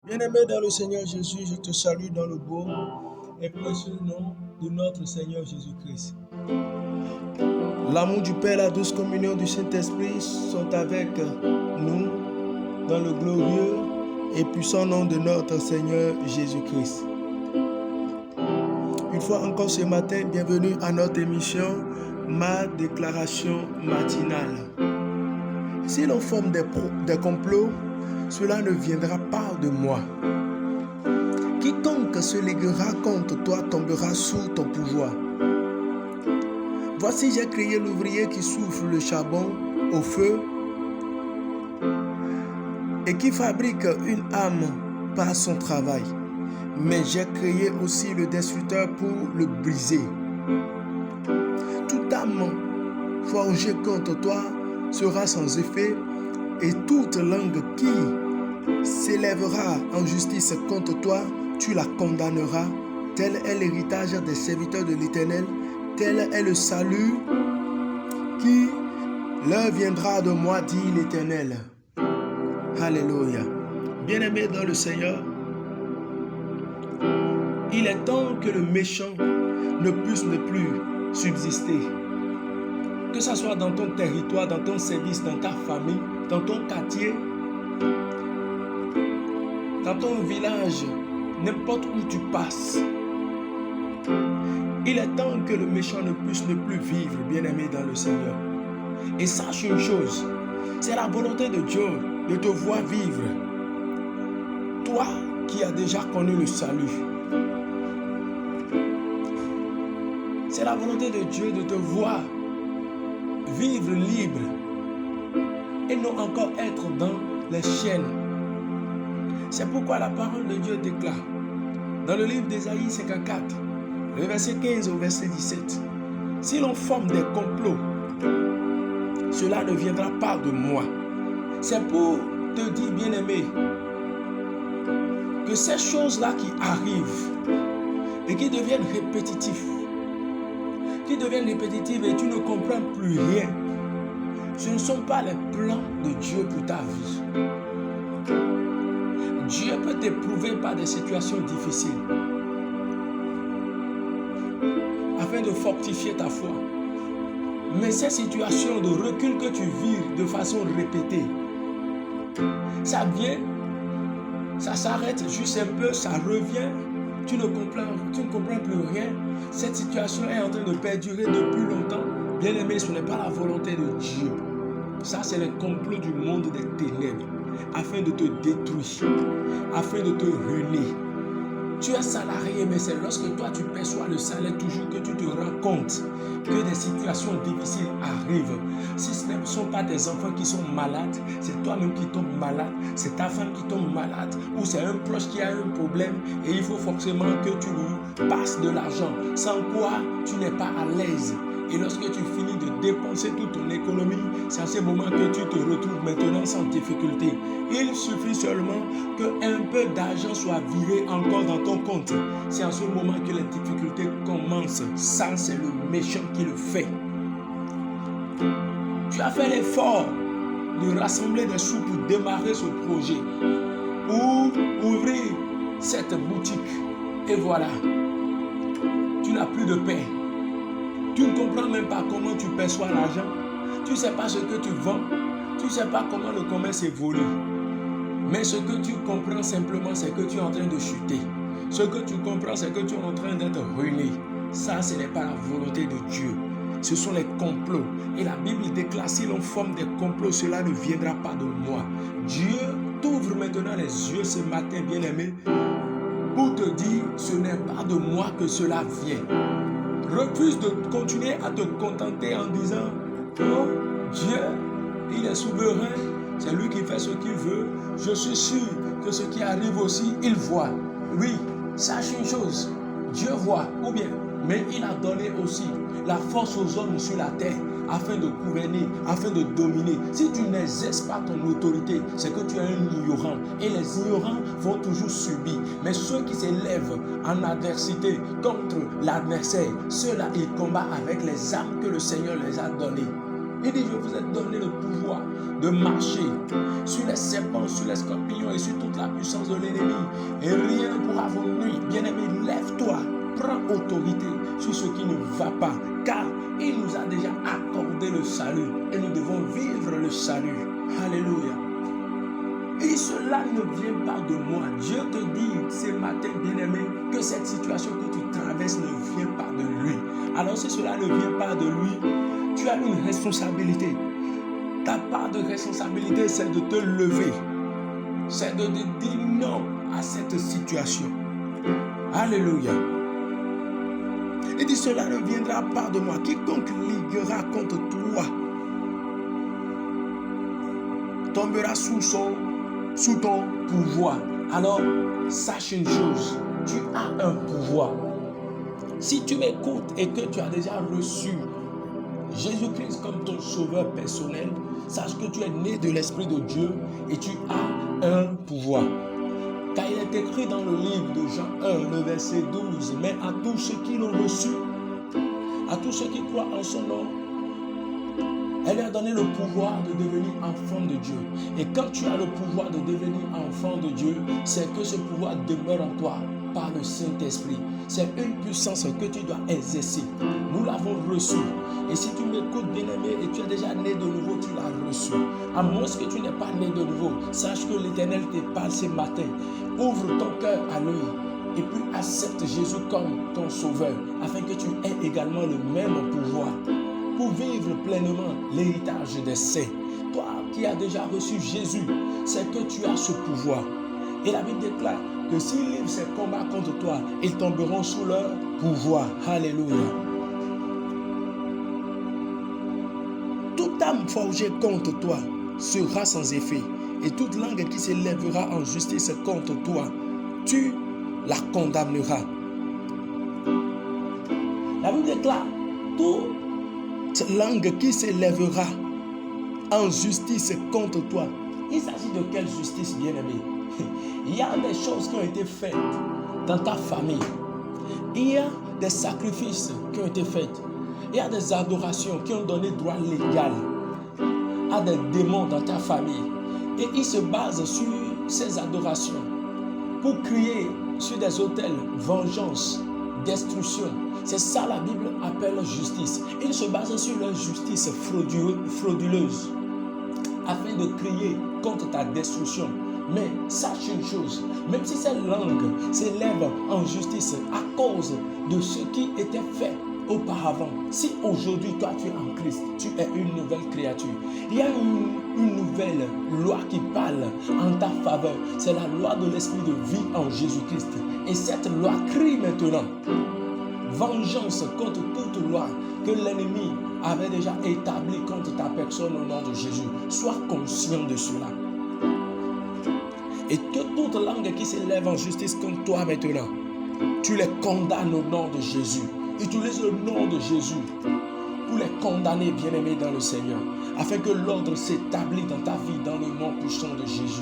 Bien-aimé dans le Seigneur Jésus, je te salue dans le beau et précieux nom de notre Seigneur Jésus-Christ. L'amour du Père, la douce communion du Saint-Esprit sont avec nous dans le glorieux et puissant nom de notre Seigneur Jésus-Christ. Une fois encore ce matin, bienvenue à notre émission, ma déclaration matinale. Si l'on forme des complots, cela ne viendra pas de moi. Quiconque se liguera contre toi tombera sous ton pouvoir. Voici, j'ai créé l'ouvrier qui souffle le charbon au feu et qui fabrique une âme par son travail. Mais j'ai créé aussi le destructeur pour le briser. Toute âme forgée contre toi sera sans effet, et toute langue qui s'élèvera en justice contre toi, tu la condamneras. Tel est l'héritage des serviteurs de l'Éternel, tel est le salut qui leur viendra de moi, dit l'Éternel. Alléluia. Bien-aimés dans le Seigneur, il est temps que le méchant ne puisse ne plus subsister. Que ce soit dans ton territoire, dans ton service, dans ta famille, dans ton quartier, dans ton village, n'importe où tu passes. Il est temps que le méchant ne puisse ne plus vivre, bien-aimé dans le Seigneur. Et sache une chose, c'est la volonté de Dieu de te voir vivre. Toi qui as déjà connu le salut. C'est la volonté de Dieu de te voir vivre libre et non encore être dans les chaînes. C'est pourquoi la parole de Dieu déclare dans le livre d'Ésaïe 54, le verset 15 au verset 17, si l'on forme des complots, cela ne viendra pas de moi. C'est pour te dire, bien-aimé, que ces choses-là qui arrivent et qui deviennent répétitives, et tu ne comprends plus rien, ce ne sont pas les plans de Dieu pour ta vie. Dieu peut t'éprouver par des situations difficiles afin de fortifier ta foi. Mais ces situations de recul que tu vis de façon répétée, ça vient, ça s'arrête juste un peu, ça revient, tu ne comprends plus rien. Cette situation est en train de perdurer depuis longtemps. Bien aimé, ce n'est pas la volonté de Dieu. Ça, c'est le complot du monde des ténèbres, afin de te détruire, afin de te ruiner. Tu es salarié, mais c'est lorsque toi tu perçois le salaire toujours que tu te rends compte que des situations difficiles arrivent. Si ce ne sont pas des enfants qui sont malades, c'est toi-même qui tombes malade, c'est ta femme qui tombe malade, ou c'est un proche qui a un problème et il faut forcément que tu lui passes de l'argent, sans quoi tu n'es pas à l'aise. Et lorsque tu finis de dépenser toute ton économie, c'est à ce moment que tu te retrouves maintenant sans difficulté. Il suffit seulement qu'un peu d'argent soit viré encore dans ton compte. C'est à ce moment que les difficultés commencent. Ça, c'est le méchant qui le fait. Tu as fait l'effort de rassembler des sous pour démarrer ce projet, pour ouvrir cette boutique. Et voilà, tu n'as plus de paix. Tu ne comprends même pas comment tu perçois l'argent. Tu ne sais pas ce que tu vends. Tu ne sais pas comment le commerce évolue. Mais ce que tu comprends simplement, c'est que tu es en train de chuter. Ce que tu comprends, c'est que tu es en train d'être ruiné. Ça, ce n'est pas la volonté de Dieu. Ce sont les complots. Et la Bible déclare, si l'on forme des complots, cela ne viendra pas de moi. Dieu t'ouvre maintenant les yeux ce matin, bien-aimé, pour te dire, ce n'est pas de moi que cela vient. Refuse de continuer à te contenter en disant, oh, Dieu, il est souverain, c'est lui qui fait ce qu'il veut. Je suis sûr que ce qui arrive aussi, il voit. Oui, sache une chose, Dieu voit, ou bien, mais il a donné aussi la force aux hommes sur la terre afin de gouverner, afin de dominer. Si tu n'exerces pas ton autorité, c'est que tu es un ignorant. Et les ignorants vont toujours subir. Mais ceux qui s'élèvent en adversité contre l'adversaire, ceux-là, ils combattent avec les armes que le Seigneur les a données. Il dit, je vous ai donné le pouvoir de marcher sur les serpents, sur les scorpions et sur toute la puissance de l'ennemi. Et rien ne pourra vous nuire. Bien-aimé, lève-toi, prends autorité sur ce qui ne va pas, car il nous a déjà accordé le salut et nous devons vivre le salut. Alléluia. Et cela ne vient pas de moi. Dieu te dit ce matin, bien-aimé, que cette situation que tu traverses ne vient pas de lui. Alors si cela ne vient pas de lui, tu as une responsabilité. Ta part de responsabilité, c'est de te lever. C'est de te dire non à cette situation. Alléluia. Il dit, cela ne viendra pas de moi. Quiconque liguera contre toi tombera sous ton pouvoir. Alors, sache une chose, tu as un pouvoir. Si tu m'écoutes et que tu as déjà reçu Jésus-Christ comme ton sauveur personnel, sache que tu es né de l'Esprit de Dieu et tu as un pouvoir. Car il est écrit dans le livre de Jean 1, le verset 12, mais à tous ceux qui l'ont reçu, à tous ceux qui croient en son nom, elle lui a donné le pouvoir de devenir enfant de Dieu. Et quand tu as le pouvoir de devenir enfant de Dieu, c'est que ce pouvoir demeure en toi par le Saint-Esprit. C'est une puissance que tu dois exercer. Nous l'avons reçu. Et si tu m'écoutes, bien-aimé, et tu es déjà né de nouveau, tu l'as reçu. À moins que tu n'es pas né de nouveau, sache que l'Éternel te parle ce matin. Ouvre ton cœur à lui et puis accepte Jésus comme ton sauveur, afin que tu aies également le même pouvoir pour vivre pleinement l'héritage des saints. Toi qui as déjà reçu Jésus, c'est que tu as ce pouvoir. Et la Bible déclare que s'ils livrent ces combats contre toi, ils tomberont sous leur pouvoir. Alléluia. Toute âme forgée contre toi sera sans effet. Et toute langue qui s'élèvera en justice contre toi, tu la condamneras. La Bible déclare, toute langue qui s'élèvera en justice contre toi. Il s'agit de quelle justice, bien-aimé? Il y a des choses qui ont été faites dans ta famille. Il y a des sacrifices qui ont été faits. Il y a des adorations qui ont donné droit légal à des démons dans ta famille. Et ils se basent sur ces adorations pour crier sur des autels vengeance, destruction. C'est ça la Bible appelle justice. Ils se basent sur leur justice frauduleuse afin de crier contre ta destruction. Mais sache une chose, même si ces langues s'élèvent en justice à cause de ce qui était fait auparavant, si aujourd'hui toi tu es en Christ, tu es une nouvelle créature. Il y a une nouvelle loi qui parle en ta faveur. C'est la loi de l'esprit de vie en Jésus-Christ. Et cette loi crie maintenant vengeance contre toute loi que l'ennemi avait déjà établie contre ta personne au nom de Jésus. Sois conscient de cela. Et que toute langue qui s'élève en justice contre toi maintenant, tu les condamnes au nom de Jésus. Utilise le nom de Jésus pour les condamner, bien-aimés dans le Seigneur, afin que l'ordre s'établisse dans ta vie dans le nom puissant de Jésus.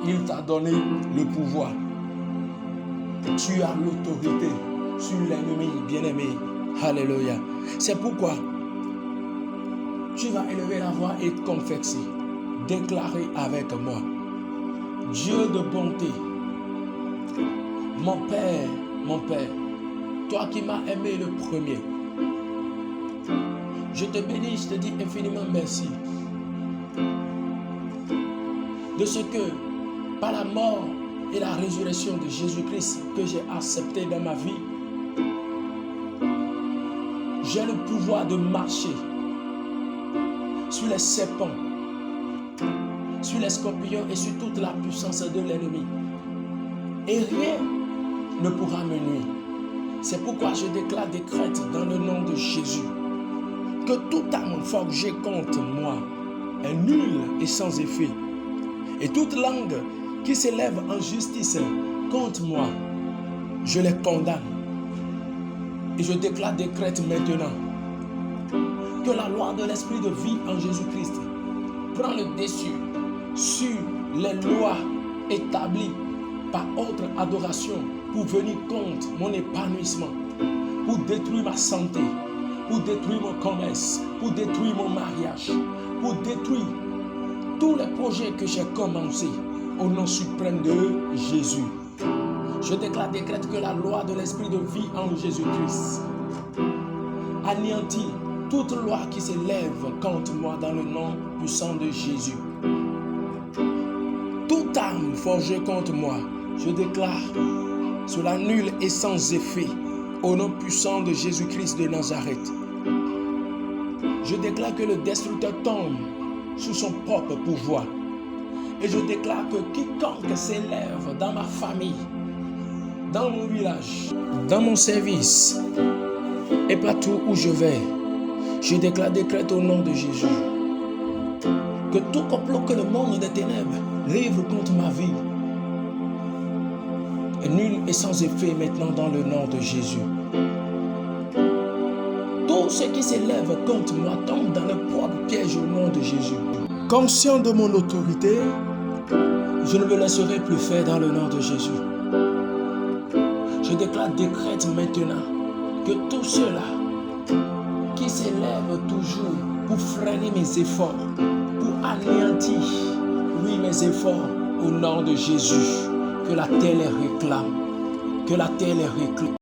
Il t'a donné le pouvoir. Tu as l'autorité sur l'ennemi, bien-aimé. Alléluia. C'est pourquoi tu vas élever la voix et confesser, déclarer avec moi. Dieu de bonté, mon Père, toi qui m'as aimé le premier, je te bénis, je te dis infiniment merci de ce que par la mort et la résurrection de Jésus-Christ que j'ai accepté dans ma vie, j'ai le pouvoir de marcher sur les serpents, sur les scorpions et sur toute la puissance de l'ennemi. Et rien ne pourra me nuire. C'est pourquoi je décrète dans le nom de Jésus que toute âme forgée contre moi est nulle et sans effet. Et toute langue qui s'élève en justice contre moi, je les condamne. Et je décrète maintenant que la loi de l'esprit de vie en Jésus-Christ prend le dessus sur les lois établies par autre adoration pour venir contre mon épanouissement, pour détruire ma santé, pour détruire mon commerce, pour détruire mon mariage, pour détruire tous les projets que j'ai commencés au nom suprême de Jésus. Je décrète que la loi de l'esprit de vie en Jésus-Christ anéantit toute loi qui s'élève contre moi dans le nom puissant de Jésus. Toute arme forgée contre moi, je déclare cela nul et sans effet au nom puissant de Jésus-Christ de Nazareth. Je déclare que le destructeur tombe sous son propre pouvoir. Et je déclare que quiconque s'élève dans ma famille, dans mon village, dans mon service et partout où je vais, je décrète au nom de Jésus que tout complot que le monde des ténèbres livre contre ma vie est nul et sans effet maintenant dans le nom de Jésus. Tout ce qui s'élève contre moi tombe dans le propre piège au nom de Jésus. Conscient de mon autorité, je ne me laisserai plus faire dans le nom de Jésus. Je décrète maintenant que tous ceux-là qui s'élèvent toujours pour freiner mes efforts, pour anéantir, oui, mes efforts, au nom de Jésus, que la terre les réclame, que la terre les réclame.